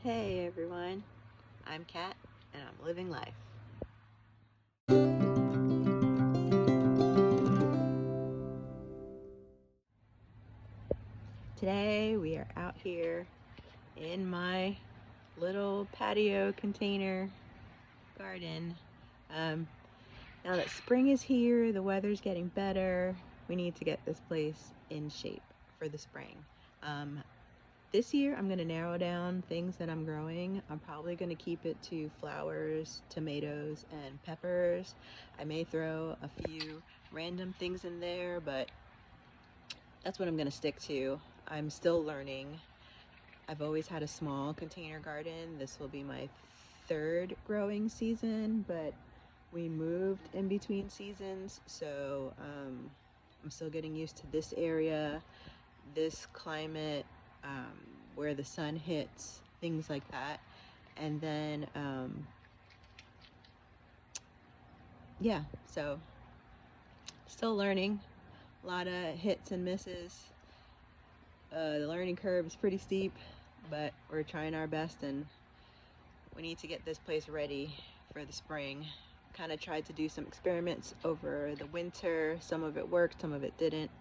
Hey everyone, I'm Kat and I'm living life. Today we are out here in my little patio container garden. Now that spring is here, the weather's getting better. We need to get this place in shape for the spring. This year I'm going to narrow down things that I'm growing. I'm probably going to keep it to flowers, tomatoes, and peppers. I may throw a few random things in there, but that's what I'm going to stick to. I'm still learning. I've always had a small container garden. This will be my third growing season, but we moved in between seasons, so I'm still getting used to this area, this climate, where the sun hits, things like that. And then yeah, so still learning, a lot of hits and misses. The learning curve is pretty steep, but we're trying our best, and we need to get this place ready for the spring. Kind of tried to do some experiments over the winter. Some of it worked, some of it didn't,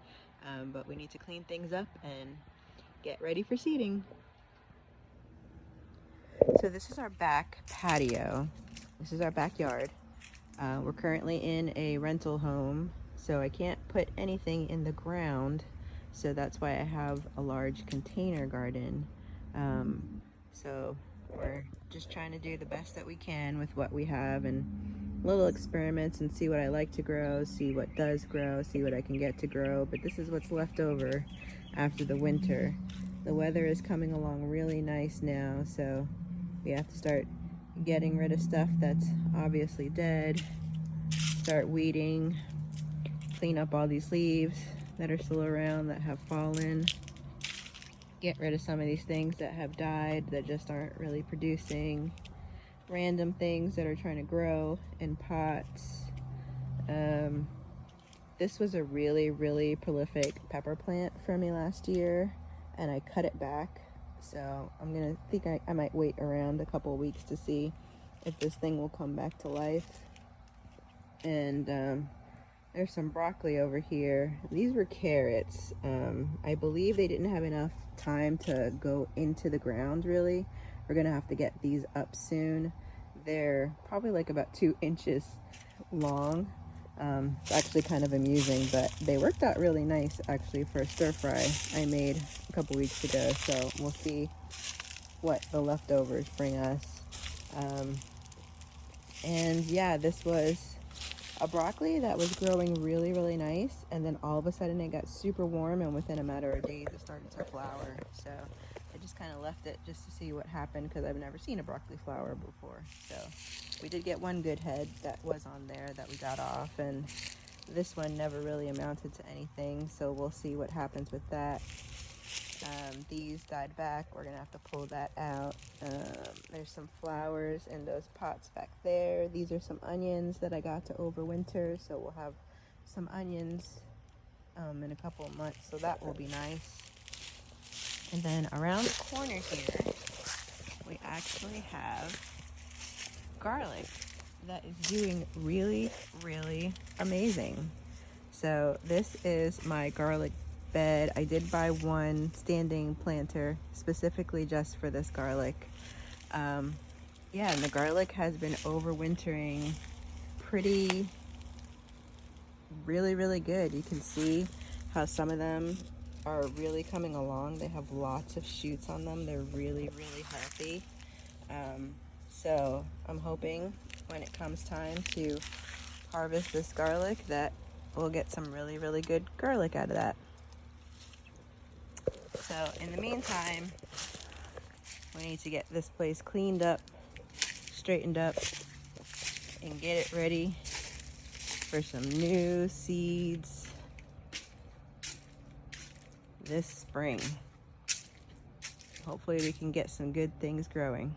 but we need to clean things up and get ready for seeding. So this is our back patio. This is our backyard. We're currently in a rental home, so I can't put anything in the ground, so that's why I have a large container garden. So we're just trying to do the best that we can with what we have, and little experiments, and see what I like to grow, see what does grow, see what I can get to grow. But this is what's left over after the winter. The weather is coming along really nice now, so we have to start getting rid of stuff that's obviously dead, start weeding, clean up all these leaves that are still around that have fallen, get rid of some of these things that have died that just aren't really producing, random things that are trying to grow in pots. This was a really prolific pepper plant for me last year, and I cut it back, so I'm gonna think I might wait around a couple weeks to see if this thing will come back to life. And there's some broccoli over here. These were carrots. I believe they didn't have enough time to go into the ground, really. We're gonna have to get these up soon. They're probably like about 2 inches long. It's actually kind of amusing, but they worked out really nice actually for a stir fry I made a couple weeks ago. So we'll see what the leftovers bring us. And yeah, this was a broccoli that was growing really nice, and then all of a sudden it got super warm, and within a matter of days it started to flower. So I just kind of left it just to see what happened, because I've never seen a broccoli flower before. So we did get one good head that was on there that we got off, and this one never really amounted to anything, so we'll see what happens with that. These died back. We're gonna have to pull that out. There's some flowers in those pots back there. These are some onions that I got to overwinter, so we'll have some onions in a couple of months, so that will be nice. And then around the corner here, we actually have garlic that is doing really amazing. So this is my garlic bed. I did buy one standing planter specifically just for this garlic. Yeah, and the garlic has been overwintering pretty really good. You can see how some of them are really coming along. They have lots of shoots on them. They're really healthy. So I'm hoping when it comes time to harvest this garlic that we'll get some really good garlic out of that. So in the meantime, we need to get this place cleaned up, straightened up, and get it ready for some new seeds this spring. Hopefully we can get some good things growing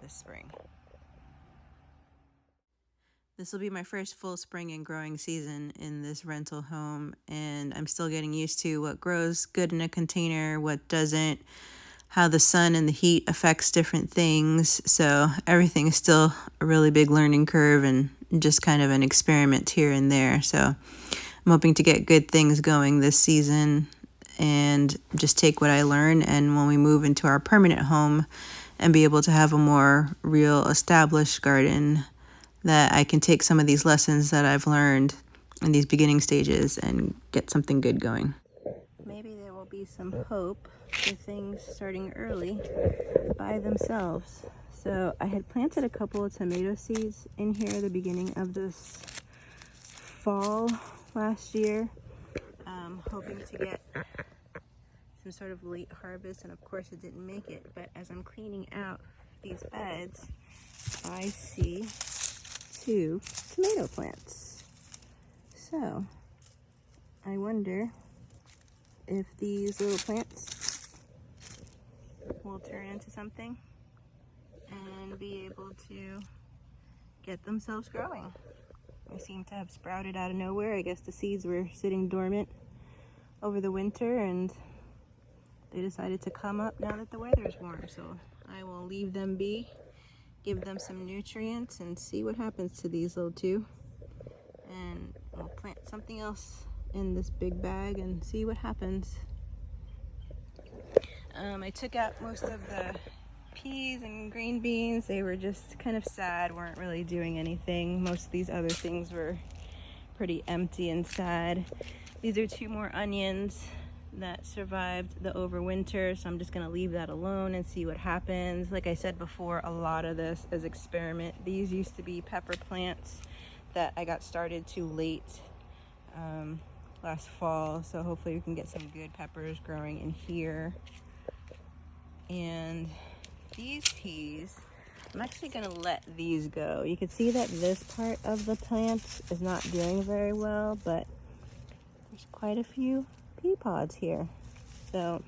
this spring. This will be my first full spring and growing season in this rental home, and I'm still getting used to what grows good in a container, what doesn't. how the sun and the heat affects different things. So everything is still a really big learning curve and just kind of an experiment here and there. So I'm hoping to get good things going this season and just take what I learn, and when we move into our permanent home and be able to have a more real established garden, that I can take some of these lessons that I've learned in these beginning stages and get something good going. Maybe there will be some hope for things starting early by themselves. So I had planted a couple of tomato seeds in here at the beginning of this fall last year, hoping to get some sort of late harvest, and of course it didn't make it. But as I'm cleaning out these beds, I see 2 tomato plants. So I wonder if these little plants will turn into something and be able to get themselves growing. They seem to have sprouted out of nowhere. I guess the seeds were sitting dormant over the winter and they decided to come up now that the weather is warm. So I will leave them be, give them some nutrients, and see what happens to these little 2. And we'll plant something else in this big bag and see what happens. I took out most of the peas and green beans. They were just kind of sad, weren't really doing anything. Most of these other things were pretty empty and sad. These are 2 more onions that survived the overwinter, so I'm just gonna leave that alone and see what happens. Like I said before, a lot of this is experiment. These used to be pepper plants that I got started too late last fall, so hopefully we can get some good peppers growing in here. And these peas, I'm actually gonna let these go. You can see that this part of the plant is not doing very well, but there's quite a few pea pods here. So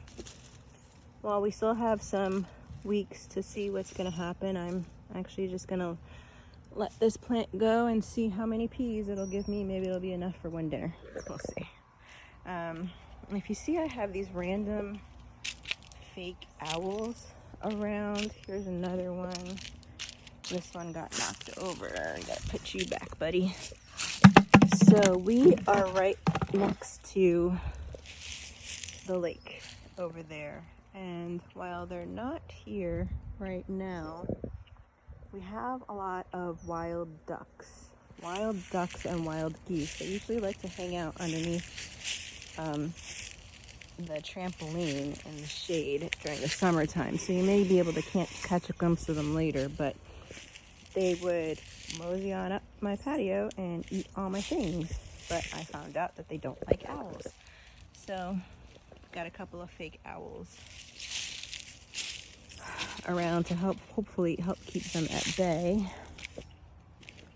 while we still have some weeks to see what's gonna happen, I'm actually just gonna let this plant go and see how many peas it'll give me. Maybe it'll be enough for one dinner. We'll see. If you see, I have these random fake owls around. Here's another one. This one got knocked over. I gotta put you back, buddy. So we are right next to the lake over there, and while they're not here right now, we have a lot of wild ducks and wild geese. They usually like to hang out underneath the trampoline in the shade during the summertime, so you may be able to catch a glimpse of them later, but they would mosey on up my patio and eat all my things. But I found out that they don't like owls, so got a couple of fake owls around to hopefully help keep them at bay.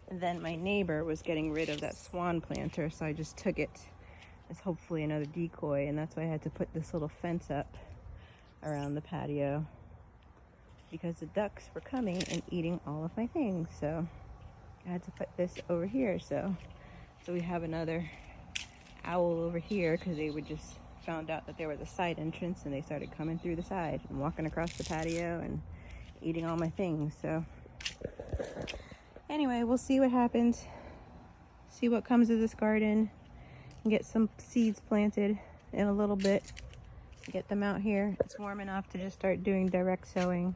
And then my neighbor was getting rid of that swan planter, so I just took it as hopefully another decoy, and that's why I had to put this little fence up around the patio, because the ducks were coming and eating all of my things. So I had to put this over here, so we have another owl over here, because they would just found out that there was a side entrance and they started coming through the side and walking across the patio and eating all my things. So anyway, we'll see what happens, see what comes of this garden, and get some seeds planted in a little bit, get them out here. It's warm enough to just start doing direct sowing,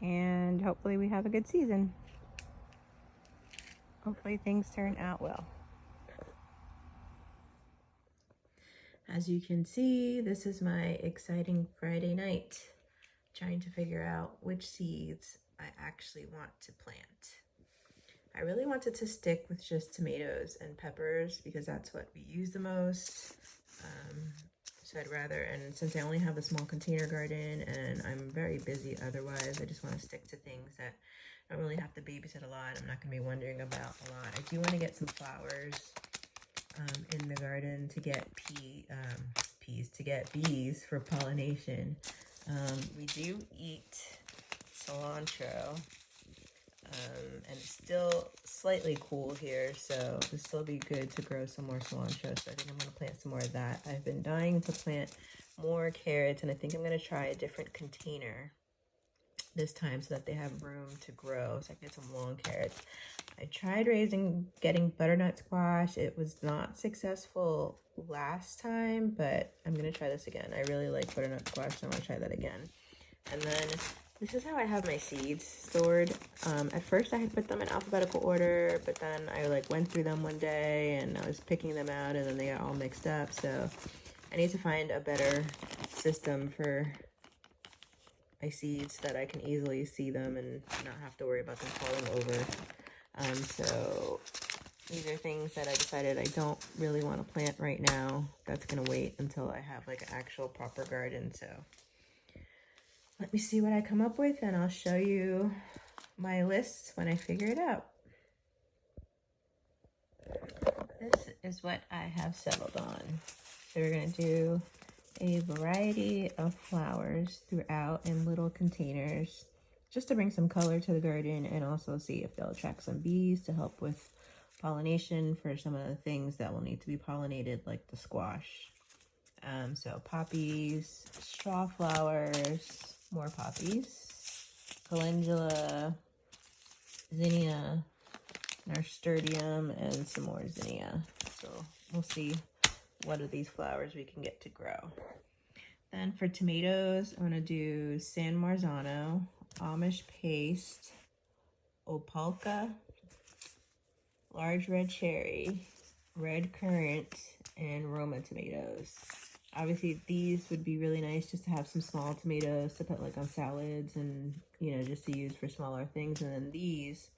and hopefully we have a good season. Hopefully things turn out well. As you can see, this is my exciting Friday night, trying to figure out which seeds I actually want to plant. I really wanted to stick with just tomatoes and peppers because that's what we use the most. So I'd rather, and since I only have a small container garden and I'm very busy otherwise, I just want to stick to things that I don't really have to babysit a lot. I'm not going to be wondering about a lot. I do want to get some flowers in the garden to get bees for pollination. We do eat cilantro, and it's still slightly cool here, so this will be good to grow some more cilantro. So I think I'm going to plant some more of that. I've been dying to plant more carrots, and I think I'm going to try a different container this time so that they have room to grow, so I can get some long carrots. I tried getting butternut squash. It was not successful last time, but I'm gonna try this again. I really like butternut squash, so I'm gonna try that again. And then this is how I have my seeds stored. At first I had put them in alphabetical order, but then I like went through them one day and I was picking them out and then they got all mixed up. So I need to find a better system for my seeds so that I can easily see them and not have to worry about them falling over. So these are things that I decided I don't really want to plant right now. That's going to wait until I have like an actual proper garden. So let me see what I come up with and I'll show you my list when I figure it out. This is what I have settled on. So we're going to do a variety of flowers throughout in little containers, just to bring some color to the garden and also see if they'll attract some bees to help with pollination for some of the things that will need to be pollinated, like the squash. So poppies, straw flowers, more poppies, calendula, zinnia, nasturtium, and some more zinnia. So we'll see what of these flowers we can get to grow. Then for tomatoes, I'm going to do San Marzano, Amish paste, opalka, large red cherry, red currant, and Roma tomatoes. Obviously, these would be really nice just to have some small tomatoes to put like on salads and, you know, just to use for smaller things. And then these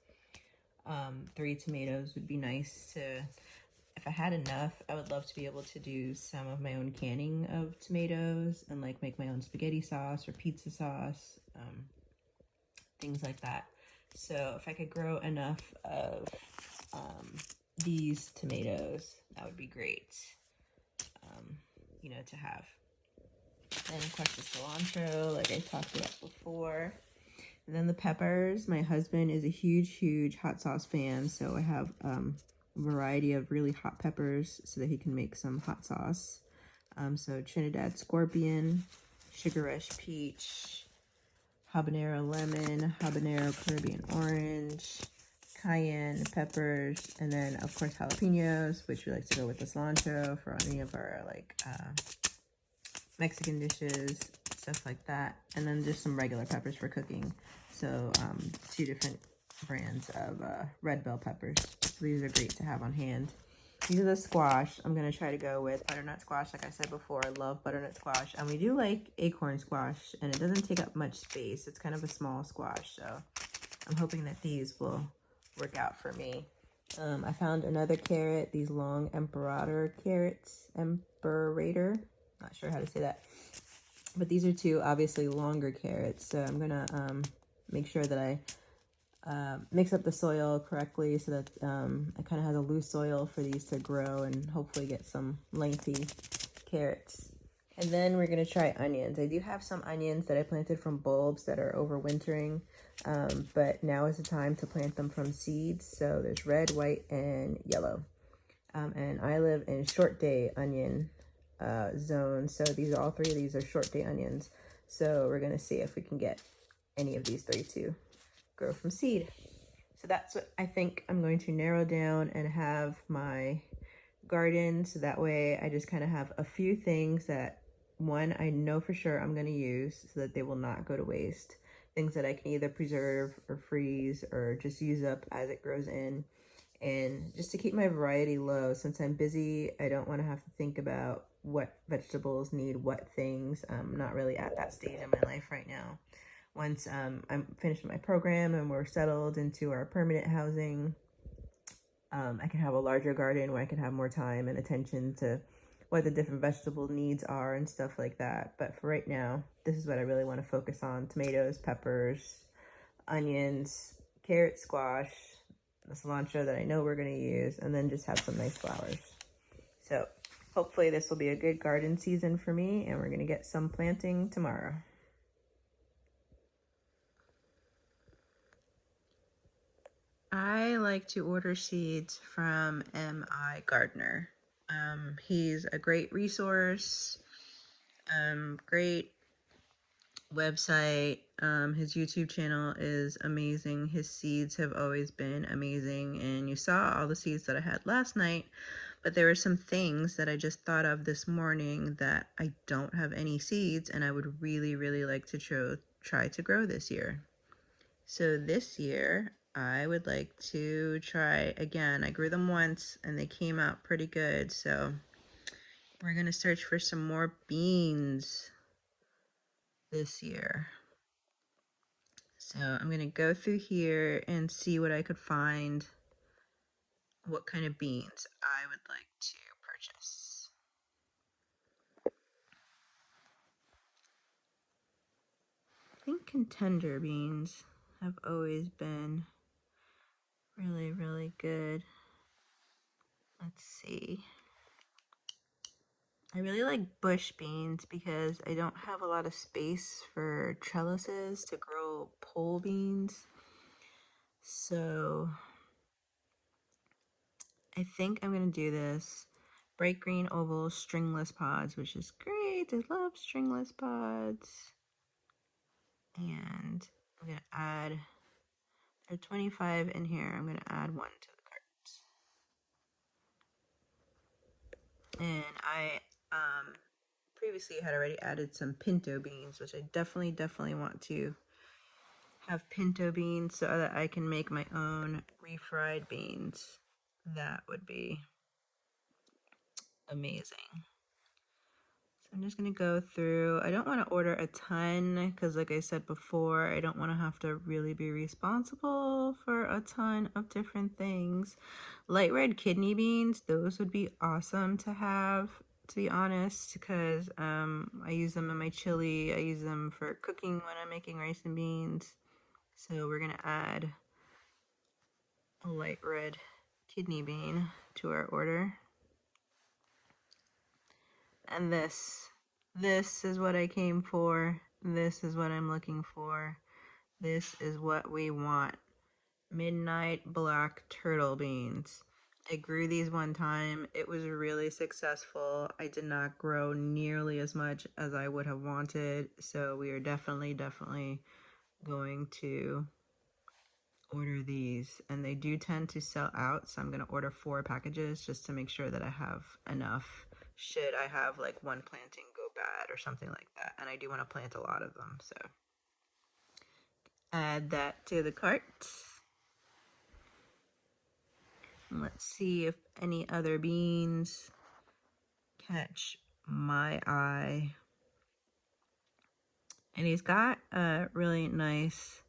3 tomatoes would be nice to, if I had enough, I would love to be able to do some of my own canning of tomatoes and like make my own spaghetti sauce or pizza sauce, things like that. So if I could grow enough of these tomatoes, that would be great, you know, to have. And of course the cilantro, like I talked about before. And then the peppers. My husband is a huge hot sauce fan, so I have a variety of really hot peppers so that he can make some hot sauce. So Trinidad Scorpion, Sugar Rush Peach, habanero lemon, habanero Caribbean orange, cayenne peppers, and then of course jalapenos, which we like to go with the cilantro for any of our like Mexican dishes, stuff like that. And then just some regular peppers for cooking. So 2 different brands of red bell peppers. So these are great to have on hand. These are the squash. I'm going to try to go with butternut squash. Like I said before, I love butternut squash. And we do like acorn squash, and it doesn't take up much space. It's kind of a small squash, so I'm hoping that these will work out for me. I found another carrot, these long Imperator carrots. Imperator. Not sure how to say that. But these are 2 obviously longer carrots. So I'm going to make sure that I mix up the soil correctly so that it kind of has a loose soil for these to grow and hopefully get some lengthy carrots. And then we're going to try onions. I do have some onions that I planted from bulbs that are overwintering, but now is the time to plant them from seeds. So there's red, white, and yellow. And I live in short day onion zone, so these are all 3 of these are short day onions. So we're going to see if we can get any of these 3 to grow from seed. So that's what I think I'm going to narrow down and have my garden, so that way I just kind of have a few things that, one, I know for sure I'm going to use so that they will not go to waste. Things that I can either preserve or freeze or just use up as it grows in. And just to keep my variety low, since I'm busy, I don't want to have to think about what vegetables need what things. I'm not really at that stage in my life right now. Once I'm finished with my program and we're settled into our permanent housing, I can have a larger garden where I can have more time and attention to what the different vegetable needs are and stuff like that. But for right now, this is what I really want to focus on: tomatoes, peppers, onions, carrot, squash, the cilantro that I know we're going to use, and then just have some nice flowers. So hopefully this will be a good garden season for me, and we're going to get some planting tomorrow. I like to order seeds from MIGardener. He's a great resource. Great website. His YouTube channel is amazing. His seeds have always been amazing. And you saw all the seeds that I had last night, but there were some things that I just thought of this morning that I don't have any seeds and I would really, really like to try to grow this year. So this year, I would like to try again. I grew them once and they came out pretty good. So we're going to search for some more beans this year. So I'm going to go through here and see what I could find, what kind of beans I would like to purchase. I think contender beans have always been really, really good. Let's see. I really like bush beans because I don't have a lot of space for trellises to grow pole beans. So I think I'm going to do this. Bright green oval stringless pods, which is great. I love stringless pods. And I'm going to add, there are 25 in here. I'm going to add one to the cart. And I previously had already added some pinto beans, which I definitely want to have pinto beans so that I can make my own refried beans. That would be amazing. So I'm just going to go through. I don't want to order a ton because like I said before, I don't want to have to really be responsible for a ton of different things. Light red kidney beans, those would be awesome to have, to be honest, because I use them in my chili. I use them for cooking when I'm making rice and beans. So we're going to add a light red kidney bean to our order. And this is what I came for. This is what I'm looking for. This is what we want. Midnight black turtle beans. I grew these one time. It was really successful. I did not grow nearly as much as I would have wanted. So we are definitely going to order these, and they do tend to sell out, so I'm going to order 4 packages just to make sure that I have enough should I have like one planting go bad or something like that. And I do want to plant a lot of them, so add that to the cart. Let's see if any other beans catch my eye. And he's got a really nice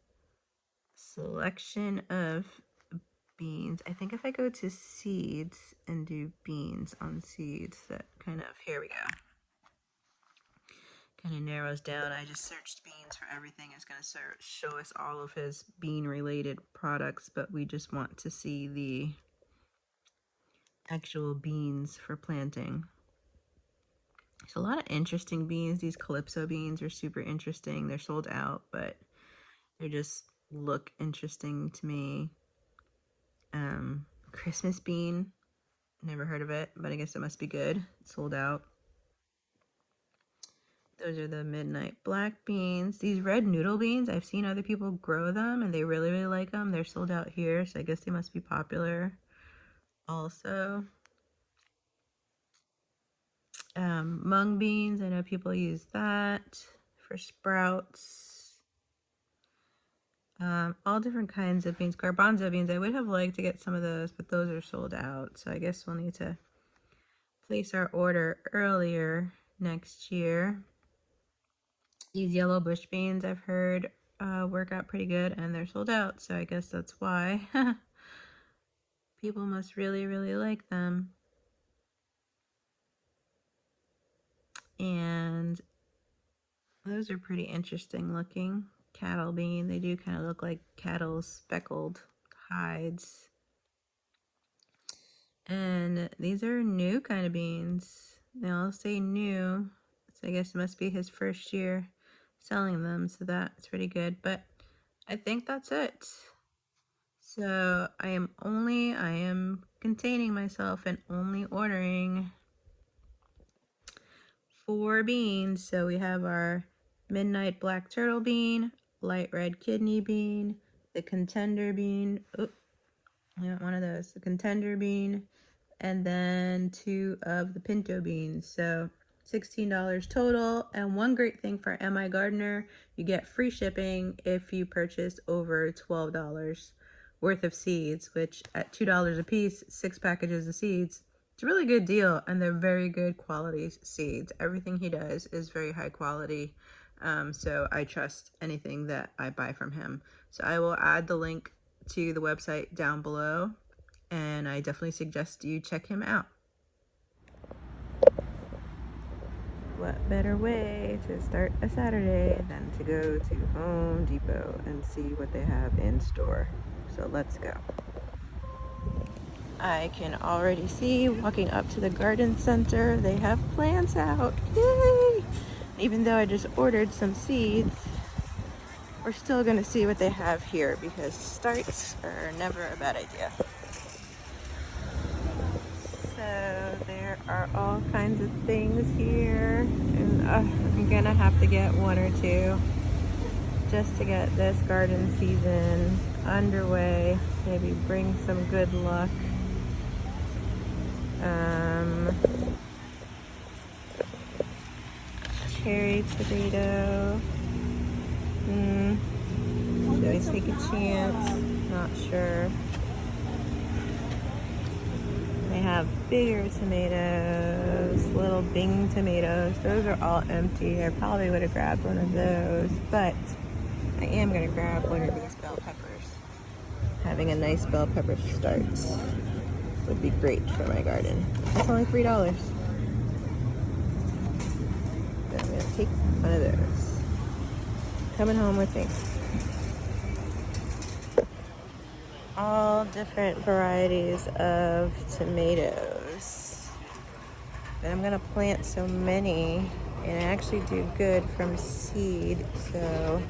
selection of beans. I think if I go to seeds and do beans on seeds, that kind of, here we go. Kind of narrows down. I just searched beans for everything. It's going to show us all of his bean related products, but we just want to see the actual beans for planting. There's a lot of interesting beans. These Calypso beans are super interesting. They're sold out, but they just look interesting to me. Christmas bean, never heard of it, but I guess it must be good. It's sold out. Those are the midnight black beans. These red noodle beans, I've seen other people grow them and they really like them. They're sold out here, so I guess they must be popular also. Mung beans, I know people use that for sprouts. All different kinds of beans. Garbanzo beans, I would have liked to get some of those, but those are sold out. So I guess we'll need to place our order earlier next year. These yellow bush beans I've heard work out pretty good, and they're sold out. So I guess that's why. People must really like them. And those are pretty interesting looking. Cattle bean, they do kind of look like cattle's speckled hides. And these are new kind of beans. They all say new, so I guess it must be his first year selling them, so that's pretty good. But I think that's it. So I am containing myself and only ordering 4 beans. So we have our midnight black turtle bean, light red kidney bean, the contender bean. Oh, I want one of those. The contender bean, and then 2 of the pinto beans. So $16 total. And one great thing for MIGardener, you get free shipping if you purchase over $12 worth of seeds, which at $2 a piece, 6 packages of seeds, it's a really good deal, and they're very good quality seeds. Everything he does is very high quality, so I trust anything that I buy from him. So I will add the link to the website down below, and I definitely suggest you check him out. What better way to start a Saturday than to go to Home Depot and see what they have in store? So let's go. I can already see, walking up to the garden center, they have plants out. Yay! Even though I just ordered some seeds, we're still gonna see what they have here because starts are never a bad idea. So there are all kinds of things here, and I'm gonna have to get 1 or 2 just to get this garden season underway, maybe bring some good luck. Cherry tomato. Should I take a chance? Not sure. They have bigger tomatoes, little Bing tomatoes. Those are all empty. I probably would have grabbed one of those, but I am gonna grab one of these bell peppers. Having a nice bell pepper start would be great for my garden. It's only $3. So I'm gonna take one of those. Coming home with me. All different varieties of tomatoes. And I'm gonna plant so many and actually do good from seed, so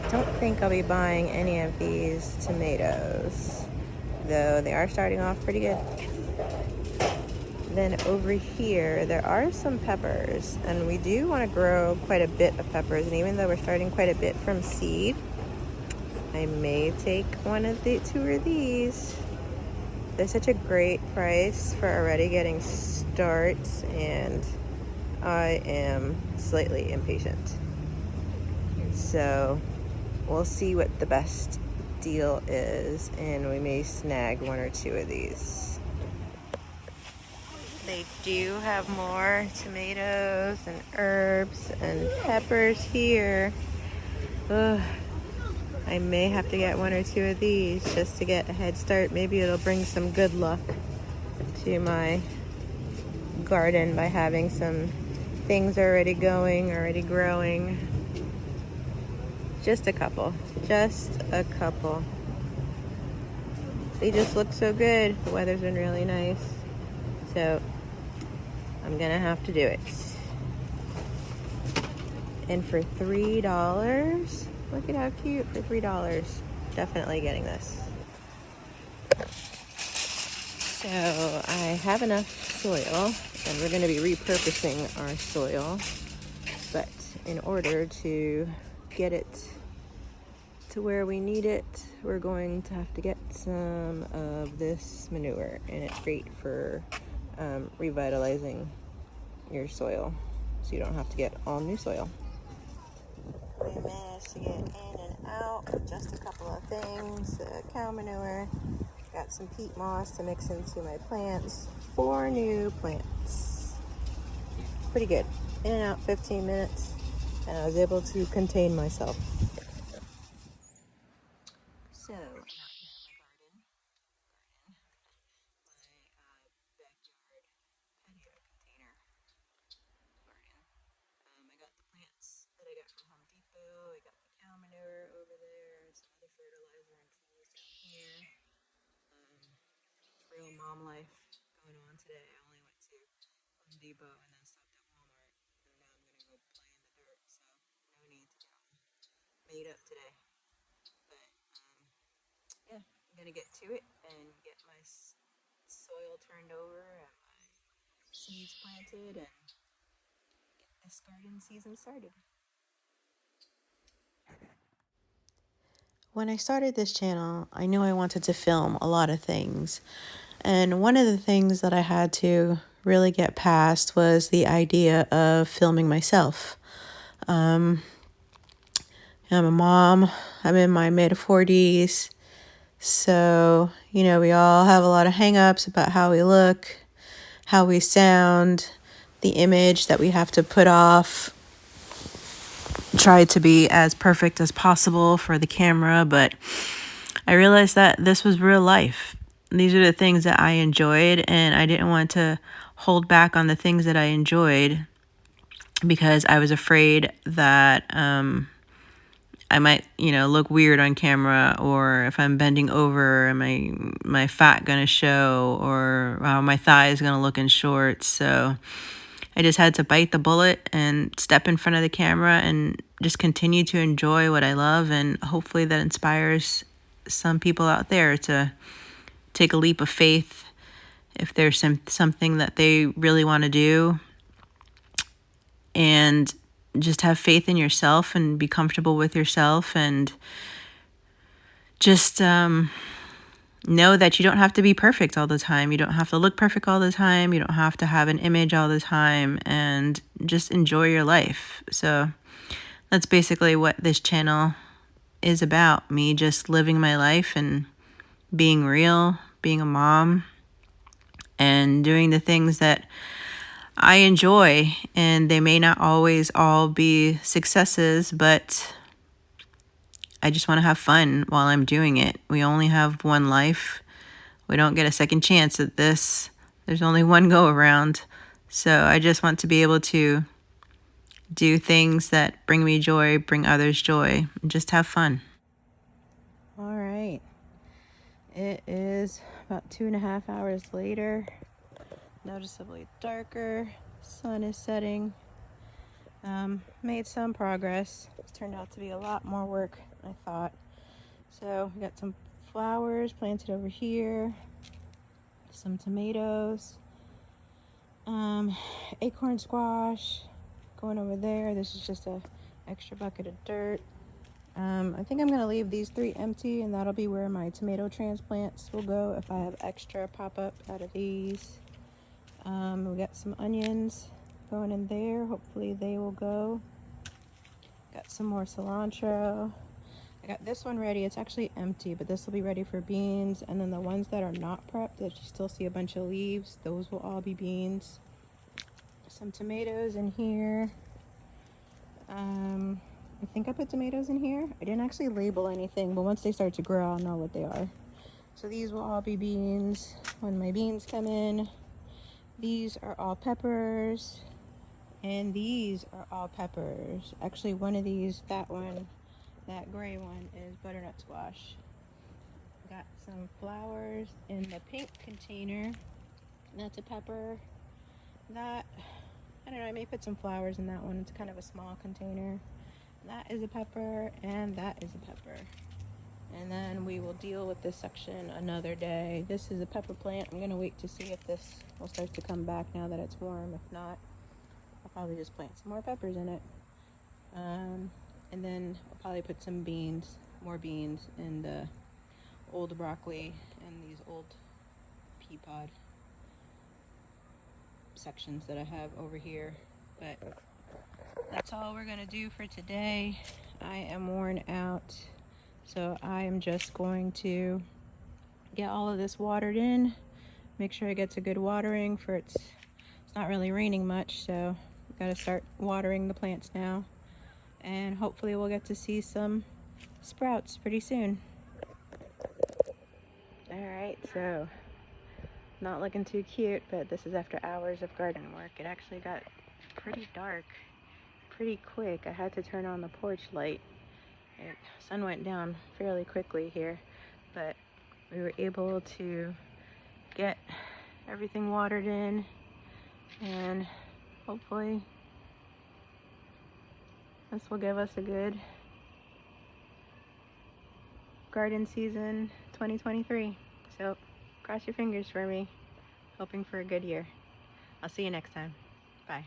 I don't think I'll be buying any of these tomatoes, though they are starting off pretty good. Then over here, there are some peppers, and we do want to grow quite a bit of peppers, and even though we're starting quite a bit from seed, I may take 1 of the 2 of these. They're such a great price for already getting starts, and I am slightly impatient. So we'll see what the best deal is, and we may snag 1 or 2 of these. They do have more tomatoes and herbs and peppers here. Ugh. I may have to get 1 or 2 of these just to get a head start. Maybe it'll bring some good luck to my garden by having some things already going, already growing. Just a couple. Just a couple. They just look so good. The weather's been really nice. So I'm gonna have to do it. And for $3, look at how cute, for $3. Definitely getting this. So I have enough soil, and we're gonna be repurposing our soil. But in order to get it to where we need it, we're going to have to get some of this manure, and it's great for revitalizing your soil, so you don't have to get all new soil. We managed to get in and out just a couple of things. Cow manure, got some peat moss to mix into my plants. 4 new plants. Pretty good. In and out 15 minutes, and I was able to contain myself. So, I'm out here in my garden. My backyard patio container garden. I got the plants that I got from Home Depot. I got the cow manure over there, some other fertilizer and tools down here. Real mom life going on today. I only went to Home Depot and then stopped at Walmart, and now I'm gonna go play in the dirt. So no need to get all made up today. But yeah, I'm gonna get to it and get my soil turned over and my seeds planted, and this garden season started. When I started this channel, I knew I wanted to film a lot of things. And one of the things that I had to really get past was the idea of filming myself. I'm a mom. I'm in my mid-40s. So, we all have a lot of hang-ups about how we look, how we sound, the image that we have to put off. Try to be as perfect as possible for the camera, but I realized that this was real life. These are the things that I enjoyed, and I didn't want to hold back on the things that I enjoyed because I was afraid that I might, look weird on camera, or if I'm bending over, am my fat gonna show, or how my thigh is gonna look in shorts. So I just had to bite the bullet and step in front of the camera and just continue to enjoy what I love, and hopefully that inspires some people out there to take a leap of faith if there's something that they really want to do, and just have faith in yourself and be comfortable with yourself, and just know that you don't have to be perfect all the time. You don't have to look perfect all the time. You don't have to have an image all the time, and just enjoy your life. So that's basically what this channel is about. Me just living my life and being real, being a mom, and doing the things that I enjoy. And they may not always all be successes, but I just want to have fun while I'm doing it. We only have one life. We don't get a second chance at this. There's only one go around. So I just want to be able to do things that bring me joy, bring others joy, and just have fun. All right. It is about 2.5 hours later. Noticeably darker. Sun is setting. Made some progress. It's turned out to be a lot more work than I thought. So we got some flowers planted over here, some tomatoes, acorn squash going over there. This is just a extra bucket of dirt. I think I'm gonna leave these 3 empty, and that'll be where my tomato transplants will go if I have extra pop up out of these. We got some onions going in there. Hopefully they will go. Got some more cilantro. I got this one ready. It's actually empty, but this will be ready for beans. And then the ones that are not prepped, that you still see a bunch of leaves, those will all be beans. Some tomatoes in here. I think I put tomatoes in here. I didn't actually label anything, but once they start to grow, I'll know what they are. So these will all be beans when my beans come in. These are all peppers, and these are all peppers. Actually, one of these, that one, that gray one, is butternut squash. Got some flowers in the pink container. That's a pepper. That, I don't know, I may put some flowers in that one. It's kind of a small container. That is a pepper, and that is a pepper. And then we will deal with this section another day. This is a pepper plant. I'm gonna wait to see if this will start to come back now that it's warm. If not, I'll probably just plant some more peppers in it. And then I'll probably put some beans, more beans, in the old broccoli and these old pea pod sections that I have over here. But that's all we're gonna do for today. I am worn out, so I am just going to get all of this watered in, make sure it gets a good watering for it's not really raining much, so we've got to start watering the plants now, and hopefully we'll get to see some sprouts pretty soon. All right, so not looking too cute, but this is after hours of garden work. It actually got pretty dark pretty quick. I had to turn on the porch light. The sun went down fairly quickly here, but we were able to get everything watered in, and hopefully this will give us a good garden season 2023. So cross your fingers for me, hoping for a good year. I'll see you next time. Bye.